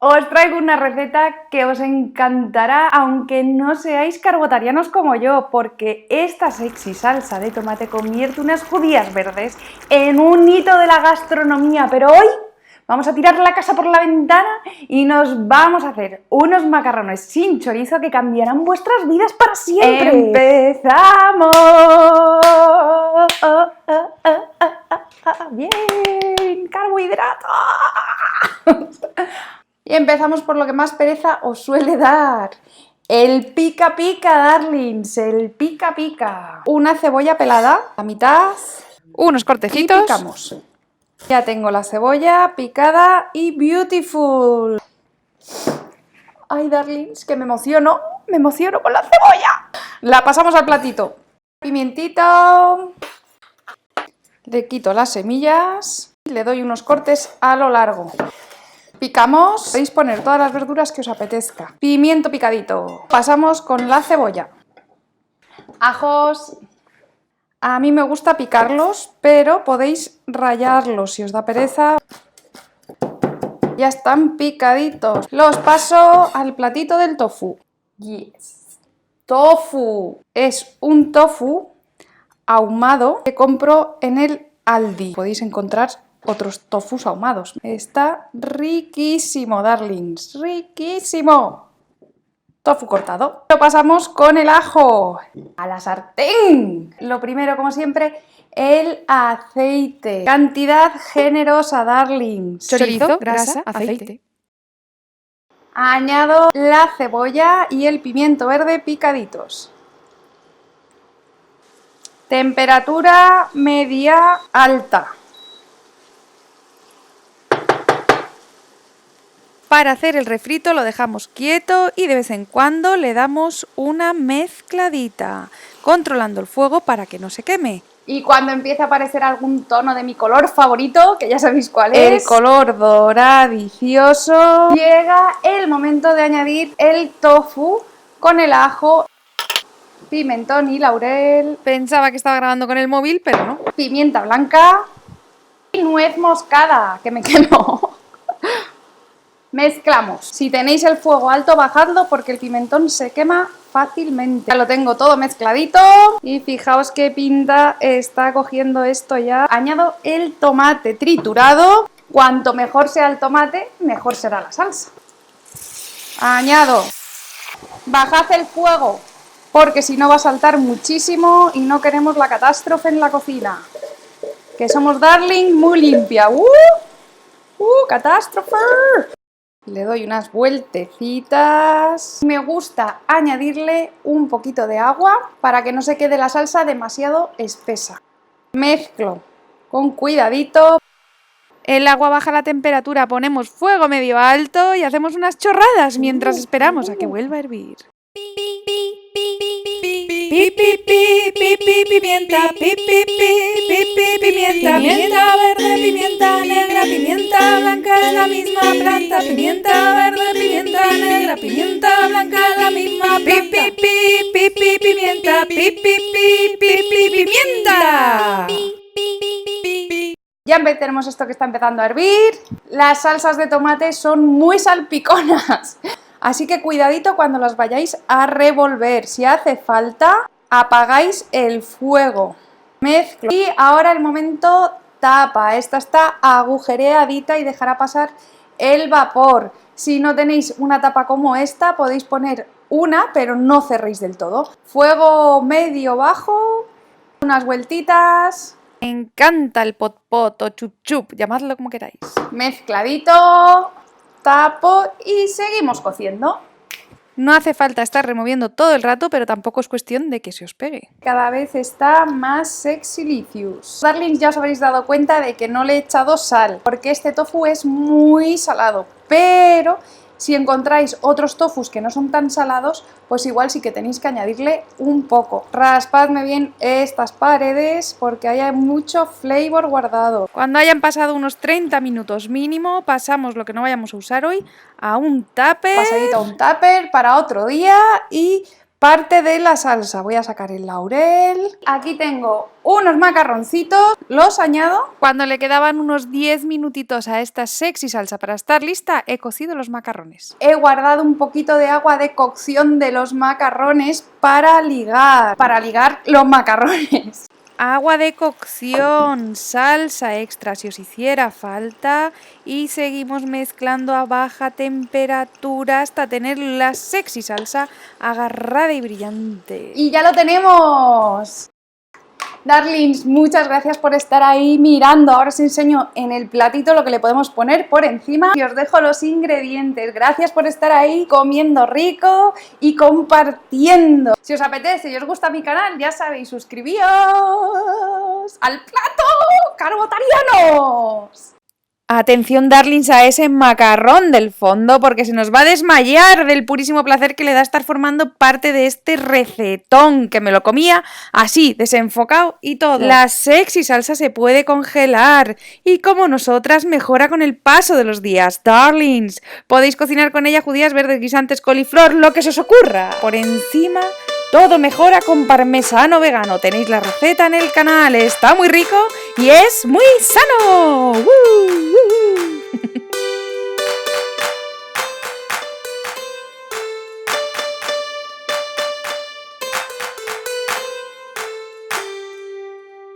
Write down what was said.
Os traigo una receta que os encantará, aunque no seáis carbotarianos como yo, porque esta sexy salsa de tomate convierte unas judías verdes en un hito de la gastronomía. Pero hoy vamos a tirar la casa por la ventana y nos vamos a hacer unos macarrones sin chorizo que cambiarán vuestras vidas para siempre. ¡Empezamos! ¡Bien! ¡Carbohidratos! Y empezamos por lo que más pereza os suele dar. El pica pica, darlings, el pica pica. Una cebolla pelada, la mitad, Unos cortecitos. y picamos. Ya tengo la cebolla picada y beautiful. Ay, darlings, que me emociono con la cebolla. La pasamos al platito. Pimientito. Le quito las semillas. Le doy unos cortes a lo largo. Picamos, podéis poner todas las verduras que os apetezca. Pimiento picadito. Pasamos con la cebolla. Ajos. A mí me gusta picarlos, pero podéis rallarlos si os da pereza. Ya están picaditos. Los paso al platito del tofu. Yes. Tofu. Es un tofu ahumado que compro en el Aldi. Podéis encontrar otros tofus ahumados. Está riquísimo, darlings, riquísimo. Tofu cortado. Lo pasamos con el ajo a la sartén. Lo primero, como siempre, el aceite. Cantidad generosa, darlings. Chorizo, grasa, aceite. Añado la cebolla y el pimiento verde picaditos. Temperatura media alta. Para hacer el refrito lo dejamos quieto y de vez en cuando le damos una mezcladita, controlando el fuego para que no se queme. Y cuando empiece a aparecer algún tono de mi color favorito, que ya sabéis cuál es, El color doradicioso, llega el momento de añadir el tofu con el ajo, pimentón y laurel, Pensaba que estaba grabando con el móvil, pero no. pimienta blanca y nuez moscada, que me quemo. Mezclamos. Si tenéis el fuego alto, bajadlo porque el pimentón se quema fácilmente. Ya lo tengo todo mezcladito y fijaos qué pinta está cogiendo esto ya. Añado el tomate triturado. Cuanto mejor sea el tomate, mejor será la salsa. Añado. Bajad el fuego porque si no va a saltar muchísimo y no queremos la catástrofe en la cocina. Que somos darling muy limpia. ¡Catástrofe! Le doy unas vueltecitas. Me gusta añadirle un poquito de agua para que no se quede la salsa demasiado espesa. Mezclo con cuidadito. El agua baja la temperatura, ponemos fuego medio alto y hacemos unas chorradas mientras esperamos a que vuelva a hervir. Pimienta, pimienta, pimienta verde, pimienta negra, pimienta blanca es la misma planta, pimienta verde, pimienta negra, pimienta blanca es la misma planta. Pimienta, pimienta. Ya tenemos esto que está empezando a hervir. Las salsas de tomate son muy salpiconas, así que cuidadito cuando las vayáis a revolver. Si hace falta, apagáis el fuego. Mezclo. Y ahora el momento tapa. Esta está agujereadita y dejará pasar el vapor. Si no tenéis una tapa como esta, podéis poner una, pero no cerréis del todo. Fuego medio bajo, unas vueltitas. Me encanta el pot pot o chup chup, llamadlo como queráis. Mezcladito, tapo y seguimos cociendo. No hace falta estar removiendo todo el rato, pero tampoco es cuestión de que se os pegue. Cada vez está más sexylicious. Darlings, ya os habréis dado cuenta de que no le he echado sal, porque este tofu es muy salado, pero si encontráis otros tofus que no son tan salados, pues igual sí que tenéis que añadirle un poco. Raspadme bien estas paredes porque hay mucho flavor guardado. Cuando hayan pasado unos 30 minutos mínimo, pasamos lo que no vayamos a usar hoy a un tupper. Pasadito a un tupper para otro día y parte de la salsa. Voy a sacar el laurel. Aquí tengo unos macarroncitos, los añado. Cuando le quedaban unos 10 minutitos a esta sexy salsa para estar lista, he cocido los macarrones. He guardado un poquito de agua de cocción de los macarrones para ligar los macarrones. Agua de cocción, salsa extra si os hiciera falta y seguimos mezclando a baja temperatura hasta tener la sexy salsa agarrada y brillante. ¡Y ya lo tenemos! Darlings, muchas gracias por estar ahí mirando. Ahora os enseño en el platito lo que le podemos poner por encima y os dejo los ingredientes. Gracias por estar ahí comiendo rico y compartiendo. Si os apetece y os gusta mi canal, ya sabéis, suscribíos al plato carbotarianos. Atención, darlings, a ese macarrón del fondo porque se nos va a desmayar del purísimo placer que le da estar formando parte de este recetón, que me lo comía así, desenfocado y todo. La sexy salsa se puede congelar y como nosotras mejora con el paso de los días, darlings. Podéis cocinar con ella judías verdes, guisantes, coliflor, lo que se os ocurra. Por encima todo mejora con parmesano vegano. Tenéis la receta en el canal, está muy rico y es muy sano. ¡Woo!